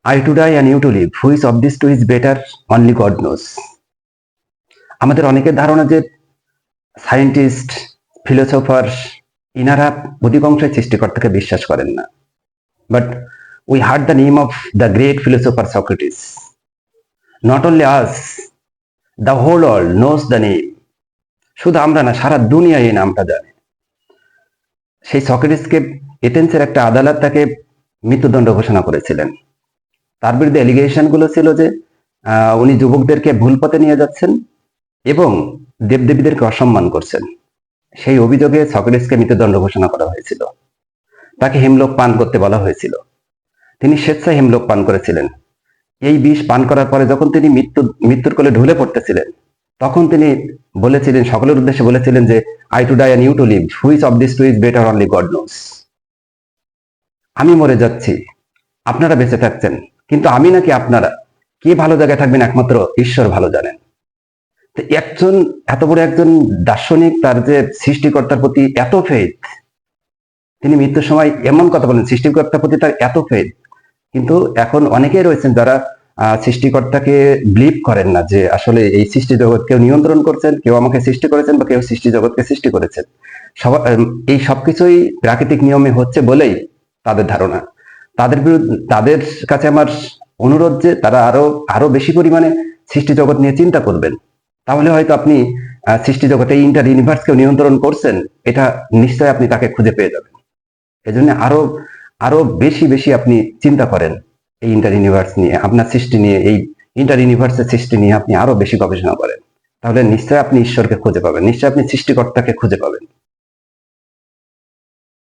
I to die and you to live. Which of these two is better? Only God knows. আমাদের অনেকের ধারণা যে scientist, philosopher ইনারা অধিকাংশই সৃষ্টিকর্তাকে বিশ্বাস করেন না। But we heard the name of the great philosopher Socrates. Not only us, the whole world knows the name. শুধু আমরা না, সারা দুনিয়া এই নামটা জানে। সেই সক্রেটিসকে এথেন্সের একটা আদালত তাকে মৃত্যুদণ্ড ঘোষণা করেছিলেন। তার বিরুদ্ধে এলিগেশন গুলো ছিল যে উনি যুবকদেরকে ভুল পথে নিয়ে যাচ্ছেন এবং দেবদেবীদেরকে অসম্মান করছেন। সেই অভিযোগে সক্রেটিসকে মৃত্যুদণ্ড ঘোষণা করা হয়েছিল। তাকে হেমলোক পান করতে বলা হয়েছিল। তিনি স্বেচ্ছায় হেমলোক পান করেছিলেন। এই বিষ পান করার পরে যখন তিনি মৃত্যুর কোলে ঢলে পড়তেছিলেন, তখন তিনি বলেছিলেন, সকলের উদ্দেশ্যে বলেছিলেন যে I to die and you to live, which of this two is better only God knows. আমি মরে যাচ্ছি, আপনারা বেঁচে থাকছেন, কিন্তু আমি নাকি আপনারা কে ভালো জায়গায় থাকবেন একমাত্র ঈশ্বর ভালো জানেন। তো একজন এত বড় একজন দার্শনিক, তার যে সৃষ্টিকর্তার প্রতি এত ফেথ, তিনি মৃত্যুর সময় এমন কথা বলেন, সৃষ্টিকর্তার প্রতি তার এত ফেথ। কিন্তু এখন অনেকেই রয়েছেন যারা সৃষ্টিকর্তাকে বিলিভ করেন না যে আসলে এই সৃষ্টি জগৎ কেউ নিয়ন্ত্রণ করছেন, কেউ আমাকে সৃষ্টি করেছেন বা কেউ সৃষ্টি জগৎকে সৃষ্টি করেছেন। এই সবকিছুই প্রাকৃতিক নিয়মে হচ্ছে বলেই তাদের ধারণা। তাদের কাছে আমার অনুরোধ যে তারা আরো বেশি পরিমাণে সৃষ্টি জগৎ নিয়ে চিন্তা করবেন। তাহলে হয়তো আপনি সৃষ্টি জগতে এই ইন্টার ইউনিভার্সকেও নিয়ন্ত্রণ করছেন, এটা নিশ্চয় আপনি তাকে খুঁজে পেয়ে যাবেন। এজন্য আরো বেশি আপনি চিন্তা করেন এই ইন্টার ইউনিভার্স নিয়ে, আপনার সৃষ্টি নিয়ে, এই ইন্টার ইউনিভার্সের সৃষ্টি নিয়ে আপনি আরো বেশি গবেষণা করেন। তাহলে নিশ্চয় আপনি ঈশ্বরকে খুঁজে পাবেন, নিশ্চয় আপনি সৃষ্টিকর্তাকে খুঁজে পাবেন।